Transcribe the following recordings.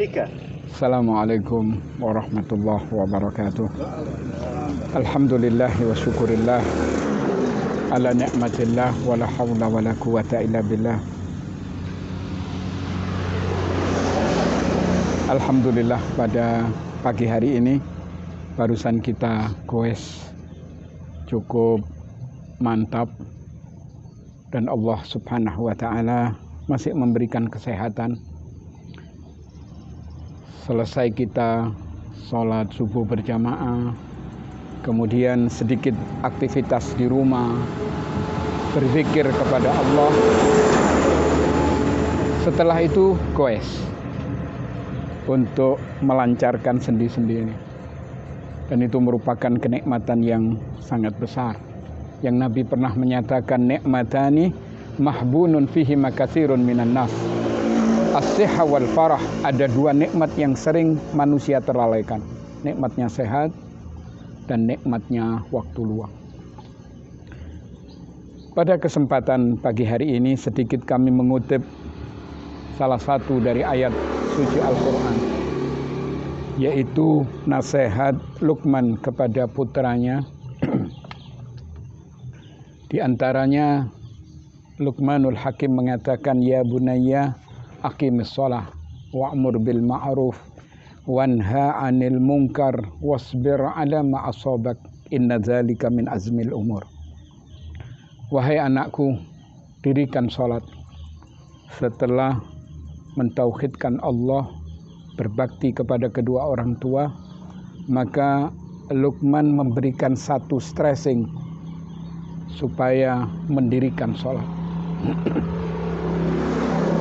Tiga. Assalamualaikum warahmatullahi wabarakatuh. Alhamdulillah wa syukurillah ala ni'matillah wa la hawla wa la quwata illa billah. Alhamdulillah, pada pagi hari ini barusan kita goes cukup mantap, dan Allah Subhanahu wa ta'ala masih memberikan kesehatan. Selesai kita sholat subuh berjamaah, kemudian sedikit aktivitas di rumah, berzikir kepada Allah. Setelah itu goes untuk melancarkan sendi-sendi ini, dan itu merupakan kenikmatan yang sangat besar, yang Nabi pernah menyatakan, nikmatani mahbunun fihi makatsirun minan nas, as-sihha wal farah. Ada dua nikmat yang sering manusia terlalaikan, nikmatnya sehat dan nikmatnya waktu luang. Pada kesempatan pagi hari ini sedikit kami mengutip salah satu dari ayat suci Al-Quran, yaitu nasihat Luqman kepada putranya. Di antaranya Luqmanul Hakim mengatakan, ya bunayya aqimis shalah wa'mur bil ma'ruf wanha 'anil munkar wasbir 'ala ma asabak inna dzalika min azmil umur. Wahai anakku, dirikan salat. Setelah mentauhidkan Allah, berbakti kepada kedua orang tua, maka Luqman memberikan satu stressing supaya mendirikan sholat.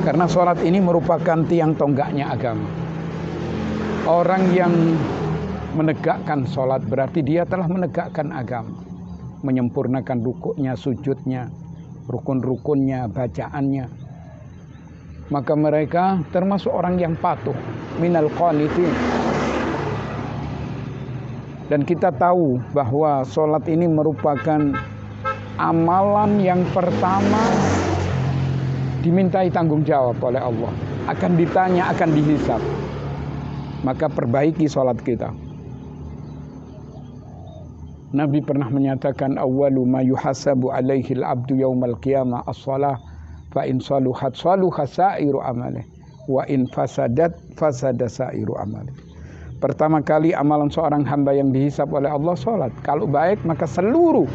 Karena sholat ini merupakan tiang tonggaknya agama. Orang yang menegakkan sholat berarti dia telah menegakkan agama, menyempurnakan rukuknya, sujudnya, rukun-rukunnya, bacaannya. Maka mereka termasuk orang yang patuh, minal qanitin. Dan kita tahu bahwa sholat ini merupakan amalan yang pertama dimintai tanggung jawab oleh Allah, akan ditanya, akan dihisab. Maka perbaiki sholat kita. Nabi pernah menyatakan, awwalu ma yuhasabu alaihi al-abdu yaumal qiyamah as-shalah, fa in saluhat saluha sa'iru amalih, wa in fasadat fasada sa'iru amalih. Pertama kali amalan seorang hamba yang dihisab oleh Allah sholat. Kalau baik, maka seluruh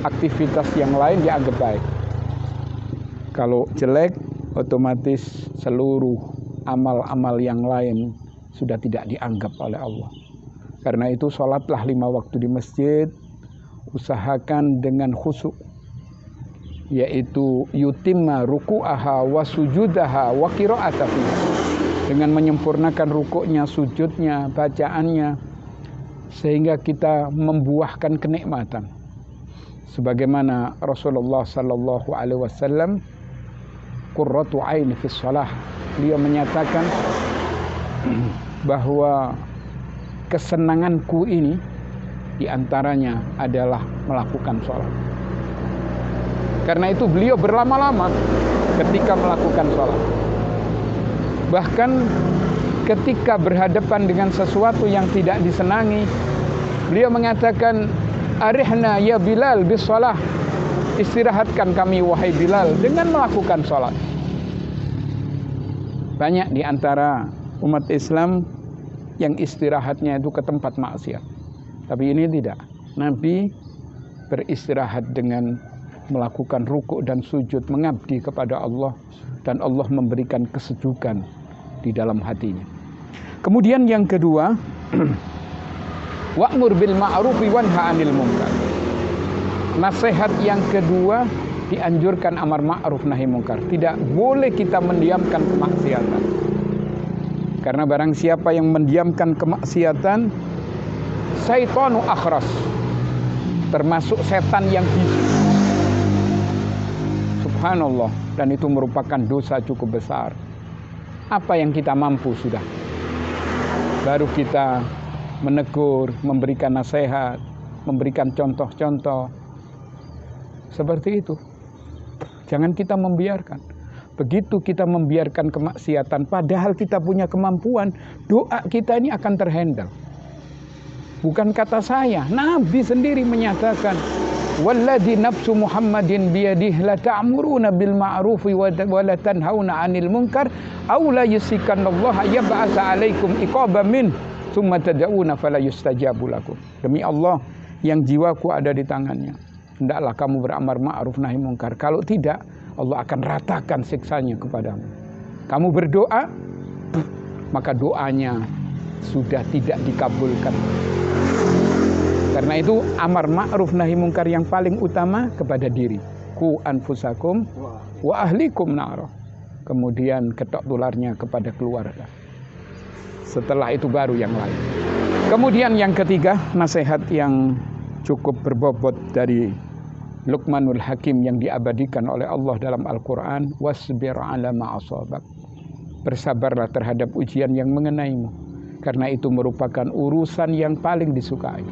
aktivitas yang lain dianggap baik. Kalau jelek, otomatis seluruh amal-amal yang lain sudah tidak dianggap oleh Allah. Karena itu sholatlah 5 waktu di masjid, usahakan dengan khusyuk, yaitu yutimma ruku'aha wa sujudaha wa qira'ata fiha, dengan menyempurnakan rukuknya, sujudnya, bacaannya, sehingga kita membuahkan kenikmatan. Sebagaimana Rasulullah sallallahu alaihi wasallam, qurratu aini fis shalah, beliau menyatakan bahwa kesenanganku ini diantaranya adalah melakukan sholat. Karena itu beliau berlama-lama ketika melakukan sholat. Bahkan ketika berhadapan dengan sesuatu yang tidak disenangi, beliau mengatakan, arihna ya Bilal bis shalah, istirahatkan kami wahai Bilal dengan melakukan sholat. Banyak di antara umat Islam yang istirahatnya itu ke tempat maksiat, tapi ini tidak. Nabi beristirahat dengan melakukan rukuk dan sujud, mengabdi kepada Allah, dan Allah memberikan kesejukan di dalam hatinya. Kemudian yang kedua, wa'mur bil ma'rufi wanha 'anil munkar. Nasihat yang kedua, dianjurkan amar ma'ruf nahi munkar. Tidak boleh kita mendiamkan kemaksiatan. Karena barang siapa yang mendiamkan kemaksiatan, syaitanu akhras, termasuk setan yang bisu. Subhanallah, dan itu merupakan dosa cukup besar. Apa yang kita mampu sudah, baru kita menegur, memberikan nasihat, memberikan contoh-contoh. Seperti itu. Jangan kita membiarkan. Begitu kita membiarkan kemaksiatan, padahal kita punya kemampuan, doa kita ini akan terhandle. Bukan kata saya, Nabi sendiri menyatakan, "Walladzi nafsu Muhammadin biyadihi la ta'muruna bil ma'rufi wa la tanhauna 'anil munkar aw la yusikannallaha yab'atsa 'alaikum iqaban min tsumma tad'una fala yustajabu lakum." Demi Allah yang jiwaku ada di tangannya, hendaklah kamu beramar ma'ruf nahi munkar. Kalau tidak, Allah akan ratakan siksanya kepadamu. Kamu berdoa, maka doanya sudah tidak dikabulkan. Karena itu amar ma'ruf nahi munkar yang paling utama kepada diri. Ku anfusakum wa ahlikum nara. Kemudian ketok tularnya kepada keluarga. Setelah itu baru yang lain. Kemudian yang ketiga, nasihat yang cukup berbobot dari Luqmanul Hakim yang diabadikan oleh Allah dalam Al-Quran, wasbir ala ma'asabak. Bersabarlah terhadap ujian yang mengenaimu, karena itu merupakan urusan yang paling disukai.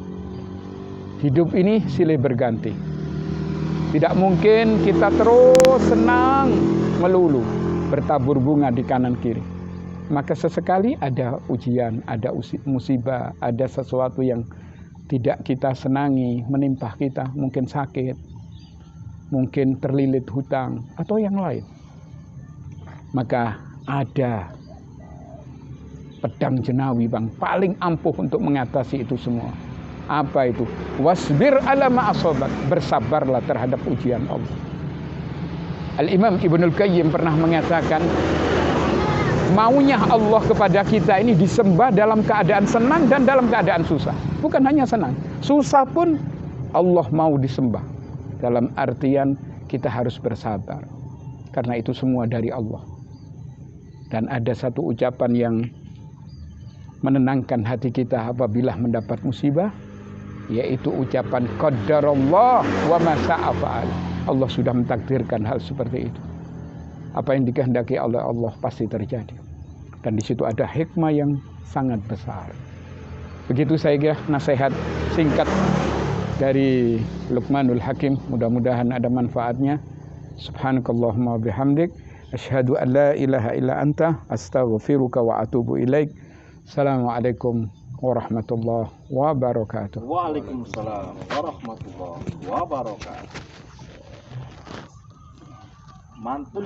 Hidup ini silih berganti. Tidak mungkin kita terus senang melulu, bertabur bunga di kanan kiri. Maka sesekali ada ujian, ada musibah, ada sesuatu yang tidak kita senangi menimpa kita, mungkin sakit, mungkin terlilit hutang, atau yang lain. Maka ada pedang jenawi bang, paling ampuh untuk mengatasi itu semua. Apa itu? Wasbir ala ma'asobak. Bersabarlah terhadap ujian Allah. Al-Imam Ibnul Qayyim pernah mengatakan, maunya Allah kepada kita ini disembah dalam keadaan senang dan dalam keadaan susah. Bukan hanya senang, susah pun Allah mau disembah. Dalam artian kita harus bersabar, karena itu semua dari Allah. Dan ada satu ucapan yang menenangkan hati kita apabila mendapat musibah, yaitu ucapan qadarallah wa ma syaa fa'al. Allah sudah mentakdirkan hal seperti itu. Apa yang dikehendaki oleh Allah pasti terjadi. Dan di situ ada hikmah yang sangat besar. Begitu saya kira nasihat singkat dari Luqmanul Hakim, mudah-mudahan ada manfaatnya. Subhanakallahumma bihamdik, asyhadu an la ilaha illa anta, astaghfiruka wa atubu ilaik. Assalamualaikum warahmatullahi wabarakatuh. Waalaikumsalam warahmatullahi wabarakatuh. Mantul.